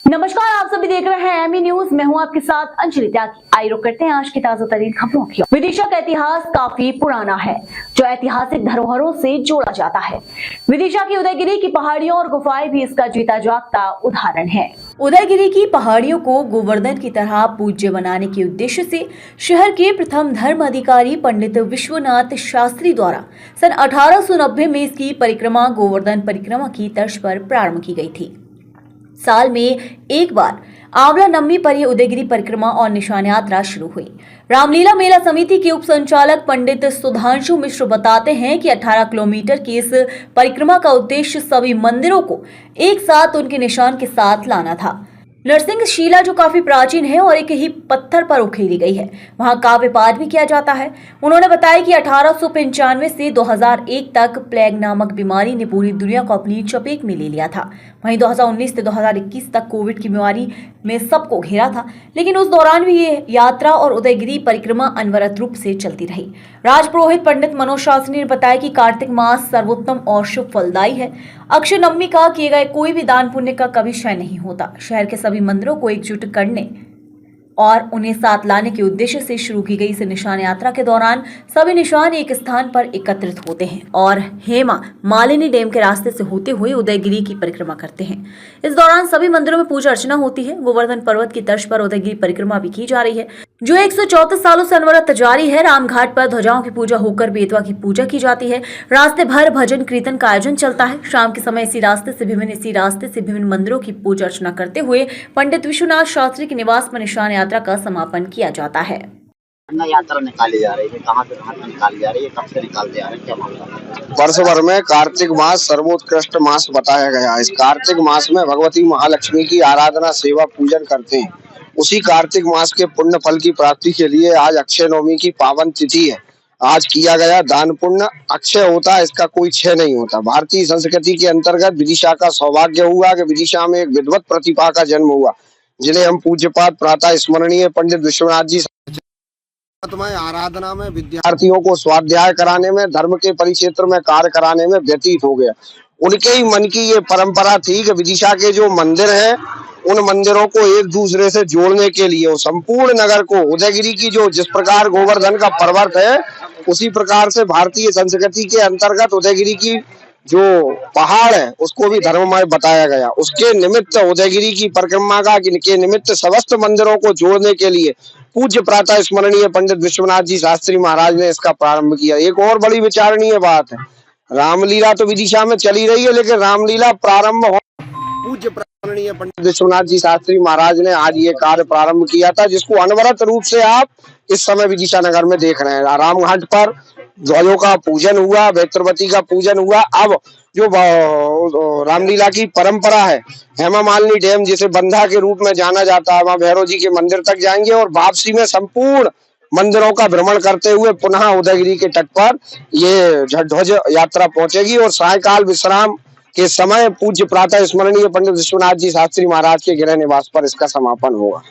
नमस्कार, आप सभी देख रहे हैं एमई न्यूज। मैं हूं आपके साथ अंजलि त्यागी। आइए रुक करते हैं आज की ताजा तरीन खबरों की। विदिशा का इतिहास काफी पुराना है, जो ऐतिहासिक धरोहरों से जोड़ा जाता है। विदिशा की उदयगिरी की पहाड़ियों और गुफाएं भी इसका जीता जागता उदाहरण है। उदयगिरी की पहाड़ियों को गोवर्धन की तरह पूज्य बनाने के उद्देश्य से शहर के प्रथम धर्म अधिकारी पंडित विश्वनाथ शास्त्री द्वारा सन 1890 में इसकी परिक्रमा गोवर्धन परिक्रमा की तर्ज पर प्रारंभ की गई थी। साल में एक बार आंवला नवमी पर यह उदयगिरी परिक्रमा और निशान यात्रा शुरू हुई। रामलीला मेला समिति के उप संचालक पंडित सुधांशु मिश्र बताते हैं कि 18 किलोमीटर की इस परिक्रमा का उद्देश्य सभी मंदिरों को एक साथ उनके निशान के साथ लाना था। नरसिंह शिला जो काफी प्राचीन है और एक ही पत्थर पर उकेरी गई है, वहां काव्य पाठ भी किया जाता है। उन्होंने बताया कि 1895 से 2001 तक प्लेग नामक बीमारी ने पूरी दुनिया को अपनी चपेट में ले लिया था। वहीं 2019 से 2021 तक कोविड की बीमारी में सबको घेरा था, लेकिन उस दौरान भी ये यात्रा और उदयगिरी परिक्रमा अनवरत रूप से चलती रही। राजपुरोहित पंडित मनोज शास्त्री ने बताया कि कार्तिक मास सर्वोत्तम और शुभ फलदायी है। अक्षय नवमी का किए गए कोई भी दान पुण्य का कभी क्षय नहीं होता। शहर के सभी मंदिरों को एकजुट करने और उन्हें साथ लाने के उद्देश्य से शुरू की गई इस निशान यात्रा के दौरान सभी निशान एक स्थान पर एकत्रित होते हैं और हेमा मालिनी डैम के रास्ते से होते हुए उदयगिरी की परिक्रमा करते हैं। इस दौरान सभी मंदिरों में पूजा अर्चना होती है। गोवर्धन पर्वत की तर्ज पर उदयगिरी परिक्रमा भी की जा रही है, जो 134 सालों से अनवरत जारी है। रामघाट पर ध्वजाओं की पूजा होकर बेतवा की पूजा की जाती है। रास्ते भर भजन कीर्तन का आयोजन चलता है। शाम के समय इसी रास्ते से विभिन्न मंदिरों की पूजा अर्चना करते हुए पंडित विश्वनाथ शास्त्री के निवास में निशान यात्रा का समापन किया जाता है। यात्रा निकाली जा रही है, कहाँ से कहाँ निकाली जा रही है, कब से निकालते आ रहे हैं, क्या मामला है? वर्ष भर में कार्तिक मास सर्वोत्कृष्ट मास बताया गया। इस कार्तिक मास में भगवती महालक्ष्मी की आराधना सेवा पूजन करते हैं। उसी कार्तिक मास के पुण्य फल की प्राप्ति के लिए आज अक्षय नवमी की पावन तिथि है। आज किया गया दान पुण्य अक्षय होता है, इसका कोई क्षय नहीं होता। भारतीय संस्कृति के अंतर्गत विदिशा का सौभाग्य हुआ कि विदिशा में एक विद्वत प्रतिभा का जन्म हुआ, जिन्हें हम पूज्यपात प्रातः स्मरणीय पंडित विश्वनाथ जी आराधना में विद्यार्थियों को स्वाध्याय कराने में, धर्म के परिक्षेत्र में कार्य कराने में व्यतीत हो गया। उनके ही मन की ये परंपरा थी कि विदिशा के जो मंदिर हैं उन मंदिरों को एक दूसरे से जोड़ने के लिए संपूर्ण नगर को उदयगिरी की जो जिस प्रकार गोवर्धन का पर्वत है, उसी प्रकार से भारतीय संस्कृति के अंतर्गत उदयगिरी की जो पहाड़ है उसको भी धर्ममय बताया गया। उसके निमित्त उदयगिरी की परिक्रमा का के निमित्त समस्त मंदिरों को जोड़ने के लिए पूज्य प्रातः स्मरणीय पंडित विश्वनाथ जी शास्त्री महाराज ने इसका प्रारंभ किया। एक और बड़ी विचारणीय बात है, रामलीला तो विदिशा में चली रही है, लेकिन रामलीला प्रारंभ पूज्य प्राणनीय पंडित विश्वनाथ जी शास्त्री महाराज ने आज ये कार्य प्रारंभ किया था, जिसको अनवरत रूप से आप इस समय विदिशा नगर में देख रहे हैं। रामघाट पर ध्वजों का पूजन हुआ, बेत्रवती का पूजन हुआ। अब जो रामलीला की परंपरा है, हेमा मालिनी डैम जिसे बंधा के रूप में जाना जाता है, वहां भैरव जी के मंदिर तक जाएंगे और वापसी में संपूर्ण मंदिरों का भ्रमण करते हुए पुनः उदयगिरी के तट पर ये ध्वज यात्रा पहुंचेगी और सायकाल विश्राम के समय पूज्य प्रातः स्मरणीय पंडित विश्वनाथ जी शास्त्री महाराज के गृह निवास पर इसका समापन होगा।